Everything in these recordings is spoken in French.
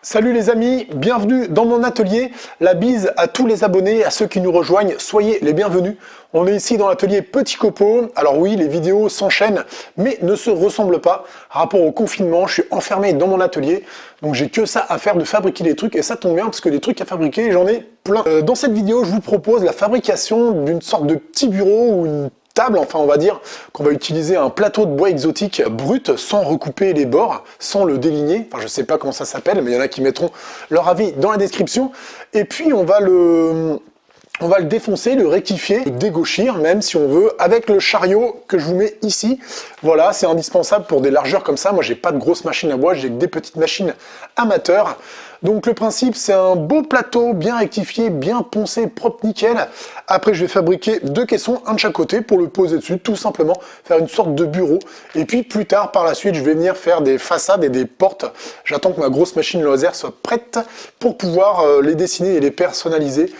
Salut les amis, bienvenue dans mon atelier. La bise à tous les abonnés, à ceux qui nous rejoignent, soyez les bienvenus. On est ici dans l'atelier Petit Copeau. Alors oui, les vidéos s'enchaînent, mais ne se ressemblent pas. Rapport au confinement, je suis enfermé dans mon atelier, donc j'ai que ça à faire de fabriquer des trucs, et ça tombe bien parce que des trucs à fabriquer, j'en ai plein. Dans cette vidéo, je vous propose la fabrication d'une sorte de petit bureau ou une table, enfin on va dire qu'on va utiliser un plateau de bois exotique brut sans recouper les bords, sans le déligner, enfin je sais pas comment ça s'appelle, mais il y en a qui mettront leur avis dans la description, et puis on va le défoncer, le rectifier, le dégauchir même si on veut, avec le chariot que je vous mets ici. Voilà, c'est indispensable pour des largeurs comme ça. Moi j'ai pas de grosses machines à bois, j'ai que des petites machines amateurs. Donc le principe, c'est un beau plateau bien rectifié, bien poncé, propre, nickel. Après je vais fabriquer deux caissons, un de chaque côté, pour le poser dessus, tout simplement, faire une sorte de bureau. Et puis plus tard, par la suite, je vais venir faire des façades et des portes. J'attends que ma grosse machine laser soit prête pour pouvoir les dessiner et les personnaliser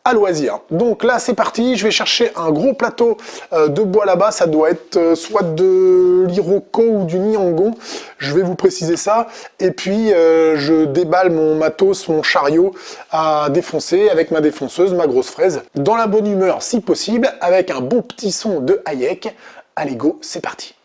à loisir. Donc là c'est parti, je vais chercher un gros plateau de bois là-bas, ça doit être soit de l'Iroko ou du Nyangon, je vais vous préciser ça, et puis je déballe mon matos, mon chariot à défoncer avec ma défonceuse, ma grosse fraise, dans la bonne humeur si possible, avec un bon petit son de Hayek. Allez go, c'est parti.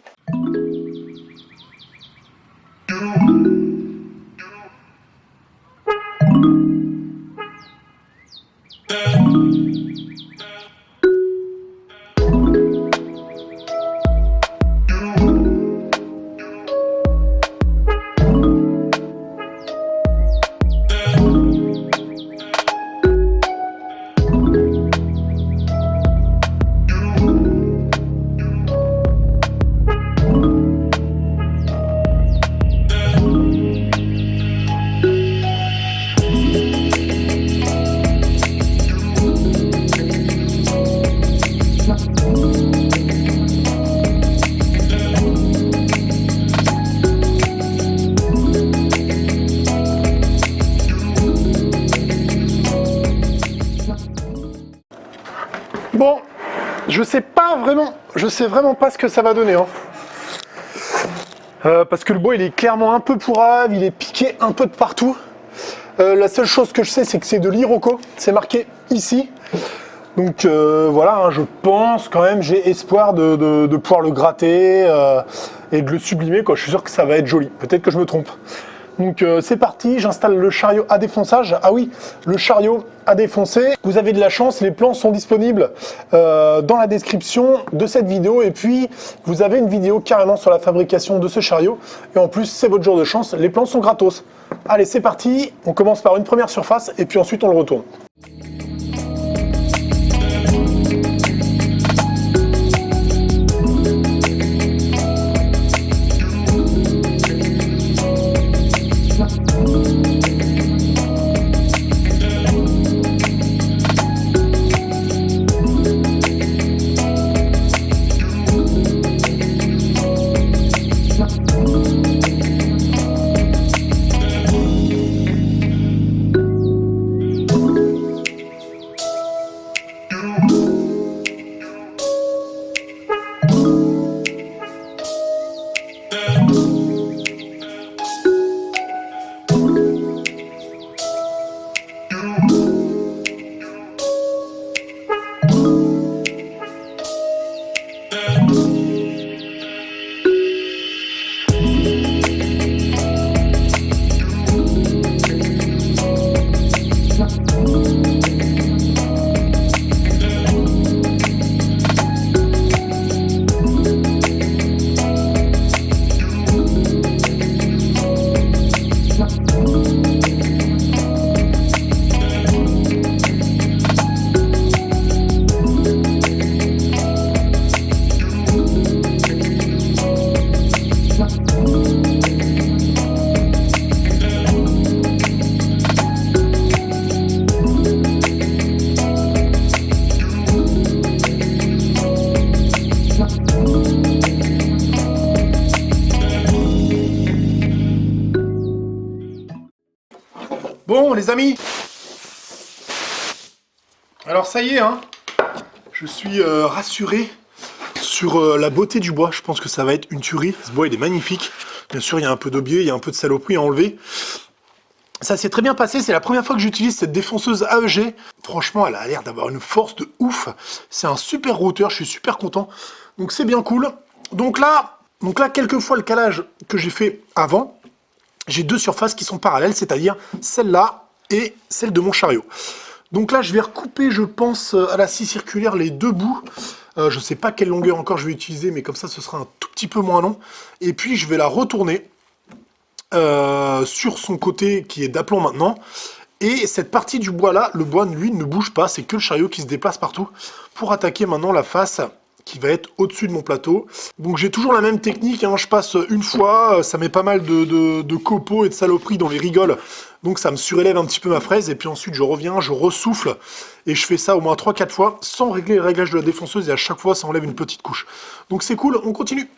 Bon, je sais vraiment pas ce que ça va donner, hein. Parce que le bois il est clairement un peu pourrave, il est piqué un peu de partout. La seule chose que je sais, c'est que c'est de l'Iroko, c'est marqué ici. Donc voilà, hein, je pense quand même, j'ai espoir de pouvoir le gratter et de le sublimer, quoi. Je suis sûr que ça va être joli, peut-être que je me trompe. Donc c'est parti, j'installe le chariot à défonçage. Ah oui, le chariot à défoncer. Vous avez de la chance, les plans sont disponibles dans la description de cette vidéo. Et puis, vous avez une vidéo carrément sur la fabrication de ce chariot. Et en plus, c'est votre jour de chance, les plans sont gratos. Allez, c'est parti. On commence par une première surface et puis ensuite on le retourne. Bon les amis, alors ça y est, hein, je suis rassuré sur la beauté du bois. Je pense que ça va être une tuerie. Ce bois il est magnifique. Bien sûr il y a un peu d'aubier, il y a un peu de saloperie à enlever. Ça s'est très bien passé, c'est la première fois que j'utilise cette défonceuse AEG. Franchement, elle a l'air d'avoir une force de ouf. C'est un super routeur, je suis super content. Donc c'est bien cool. Donc là, quelquefois le calage que j'ai fait avant, j'ai deux surfaces qui sont parallèles, c'est-à-dire celle-là et celle de mon chariot. Donc là, je vais recouper, je pense, à la scie circulaire les deux bouts. Je ne sais pas quelle longueur encore je vais utiliser, mais comme ça, ce sera un tout petit peu moins long. Et puis, je vais la retourner sur son côté qui est d'aplomb maintenant. Et cette partie du bois là, le bois, lui, ne bouge pas. C'est que le chariot qui se déplace partout pour attaquer maintenant la face qui va être au-dessus de mon plateau. Donc j'ai toujours la même technique, hein. Je passe une fois, ça met pas mal de copeaux et de saloperies dans les rigoles, donc ça me surélève un petit peu ma fraise, et puis ensuite je reviens, je ressouffle, et je fais ça au moins 3-4 fois, sans régler le réglage de la défonceuse, et à chaque fois ça enlève une petite couche. Donc c'est cool, on continue.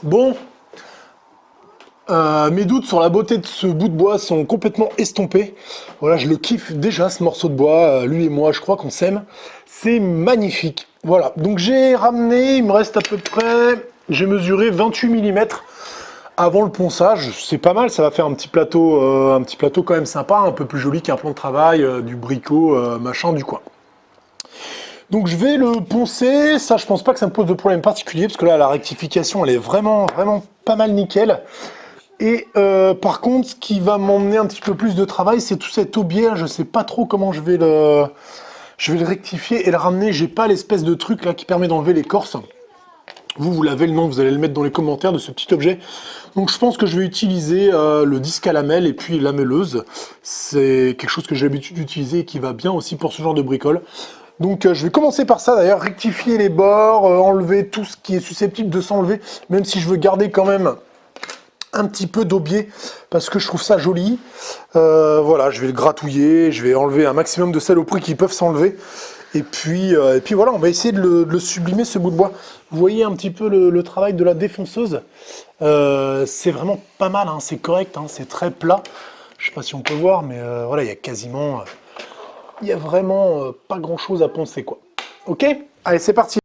Bon, mes doutes sur la beauté de ce bout de bois sont complètement estompés. Voilà, je le kiffe déjà ce morceau de bois, lui et moi, je crois qu'on s'aime. C'est magnifique. Voilà, donc j'ai ramené, il me reste à peu près, j'ai mesuré 28 mm avant le ponçage. C'est pas mal, ça va faire un petit plateau quand même sympa, un peu plus joli qu'un plan de travail, du bricot, machin du coin. Donc je vais le poncer, ça je pense pas que ça me pose de problème particulier, parce que là la rectification elle est vraiment pas mal nickel. Et par contre ce qui va m'emmener un petit peu plus de travail, c'est tout cet aubière, je sais pas trop comment je vais le rectifier et le ramener, j'ai pas l'espèce de truc là qui permet d'enlever l'écorce. Vous l'avez le nom, vous allez le mettre dans les commentaires de ce petit objet. Donc je pense que je vais utiliser le disque à lamelles et puis la mêleuse. C'est quelque chose que j'ai l'habitude d'utiliser et qui va bien aussi pour ce genre de bricole. Donc je vais commencer par ça d'ailleurs, rectifier les bords, enlever tout ce qui est susceptible de s'enlever, même si je veux garder quand même un petit peu d'aubier, parce que je trouve ça joli. Voilà, je vais le gratouiller, je vais enlever un maximum de saloperies qui peuvent s'enlever. Et puis voilà, on va essayer de le sublimer ce bout de bois. Vous voyez un petit peu le travail de la défonceuse. C'est vraiment pas mal, hein, c'est correct, hein, c'est très plat. Je sais pas si on peut voir, mais voilà, il y a quasiment... il y a vraiment pas grand-chose à poncer, quoi. Ok? Allez, c'est parti.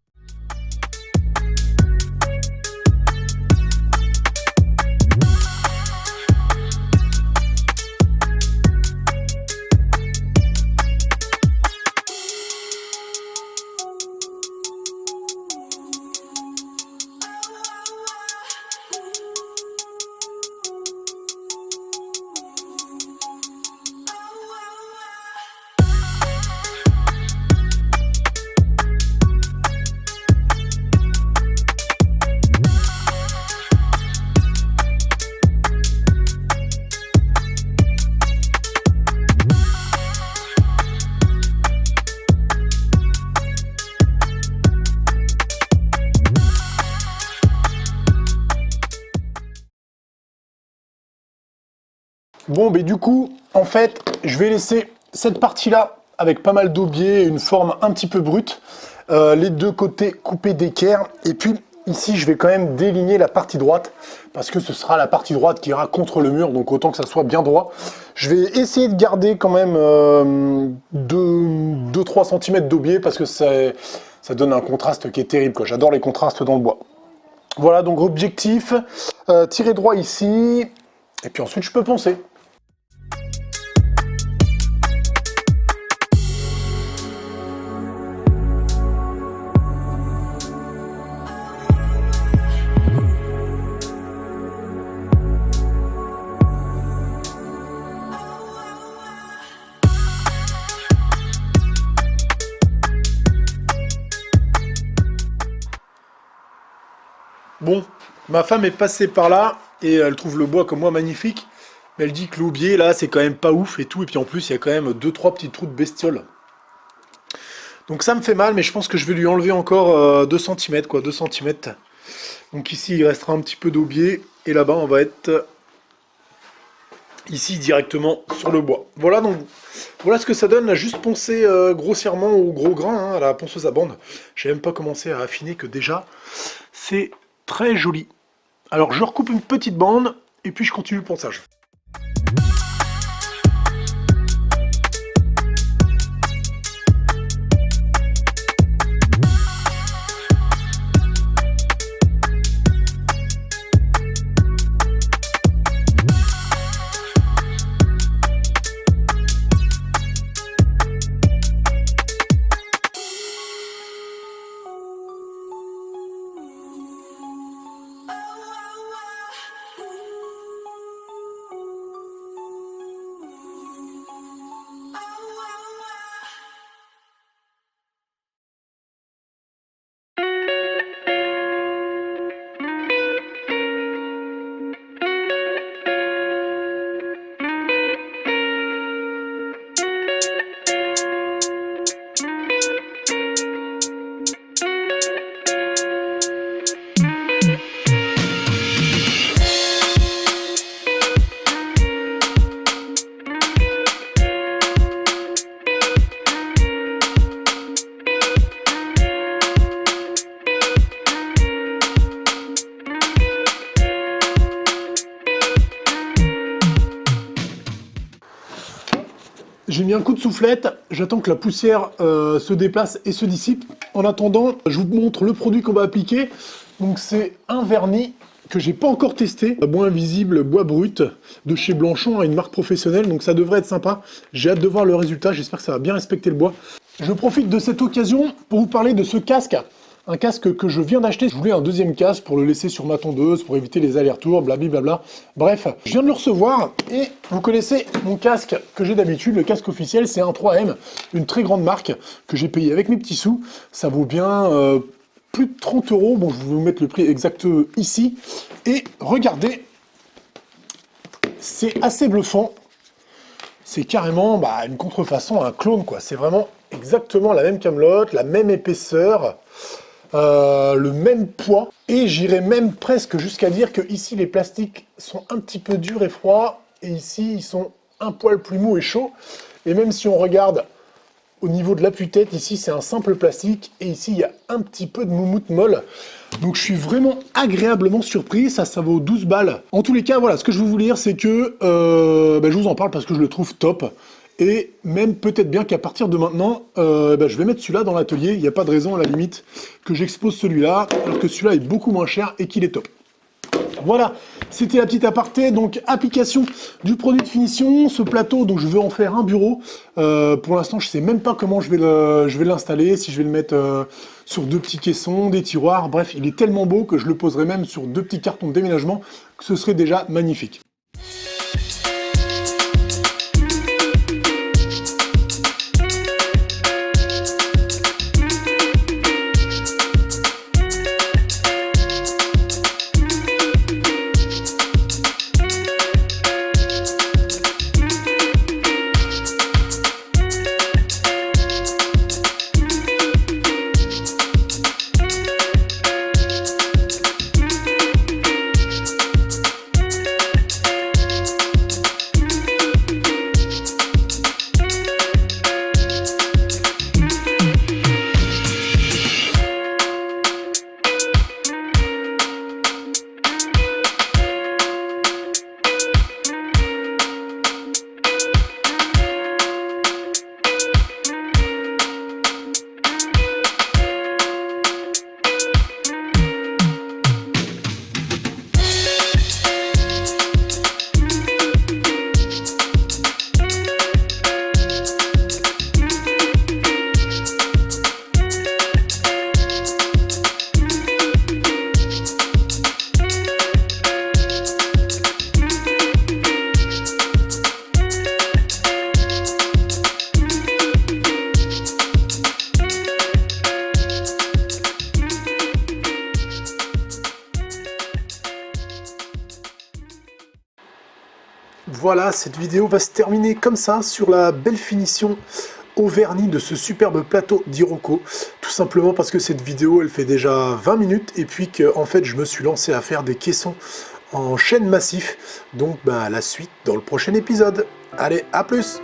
Bon, mais du coup, en fait, je vais laisser cette partie-là avec pas mal d'aubiers et une forme un petit peu brute. Les deux côtés coupés d'équerre. Et puis, ici, je vais quand même déligner la partie droite parce que ce sera la partie droite qui ira contre le mur. Donc, autant que ça soit bien droit. Je vais essayer de garder quand même 2-3 cm d'aubier parce que ça donne un contraste qui est terrible, quoi. J'adore les contrastes dans le bois. Voilà, donc objectif, tirer droit ici. Et puis ensuite, je peux poncer. Bon, ma femme est passée par là et elle trouve le bois comme moi magnifique. Mais elle dit que l'aubier là c'est quand même pas ouf et tout. Et puis en plus il y a quand même 2-3 petits trous de bestiole. Donc ça me fait mal, mais je pense que je vais lui enlever encore 2 cm quoi, 2 cm. Donc ici il restera un petit peu d'aubier et là-bas on va être ici directement sur le bois. Voilà, donc voilà ce que ça donne, là, juste poncer grossièrement au gros grain hein, à la ponceuse à bande. J'ai même pas commencé à affiner que déjà c'est très joli. Alors je recoupe une petite bande et puis je continue le ponçage. J'ai mis un coup de soufflette, j'attends que la poussière se déplace et se dissipe. En attendant, je vous montre le produit qu'on va appliquer. Donc c'est un vernis que j'ai pas encore testé. Bois invisible, bois brut, de chez Blanchon, une marque professionnelle, donc ça devrait être sympa. J'ai hâte de voir le résultat, j'espère que ça va bien respecter le bois. Je profite de cette occasion pour vous parler de ce casque. Un casque que je viens d'acheter. Je voulais un deuxième casque pour le laisser sur ma tondeuse, pour éviter les allers-retours, blablabla. Bref, je viens de le recevoir et vous connaissez mon casque que j'ai d'habitude. Le casque officiel, c'est un 3M, une très grande marque que j'ai payé avec mes petits sous. Ça vaut bien plus de 30 €. Bon, je vais vous mettre le prix exact ici. Et regardez, c'est assez bluffant. C'est carrément une contrefaçon, un clone, quoi. C'est vraiment exactement la même camelote, la même épaisseur. Le même poids, et j'irais même presque jusqu'à dire que ici les plastiques sont un petit peu durs et froids, et ici ils sont un poil plus mous et chauds. Et même si on regarde au niveau de l'appui-tête, ici c'est un simple plastique et ici il y a un petit peu de moumoute molle. Donc je suis vraiment agréablement surpris, ça vaut 12 balles. En tous les cas, voilà, ce que je veux vous dire, c'est que je vous en parle parce que je le trouve top. Et même peut-être bien qu'à partir de maintenant, je vais mettre celui-là dans l'atelier. Il n'y a pas de raison à la limite que j'expose celui-là, alors que celui-là est beaucoup moins cher et qu'il est top. Voilà, c'était la petite aparté, donc application du produit de finition. Ce plateau, donc je veux en faire un bureau. Pour l'instant, je ne sais même pas comment je vais l'installer, si je vais le mettre sur 2 petits caissons, des tiroirs. Bref, il est tellement beau que je le poserai même sur 2 petits cartons de déménagement, que ce serait déjà magnifique. Voilà, cette vidéo va se terminer comme ça, sur la belle finition au vernis de ce superbe plateau d'Iroko. Tout simplement parce que cette vidéo, elle fait déjà 20 minutes, et puis que en fait, je me suis lancé à faire des caissons en chêne massif. Donc, la suite dans le prochain épisode. Allez, à plus!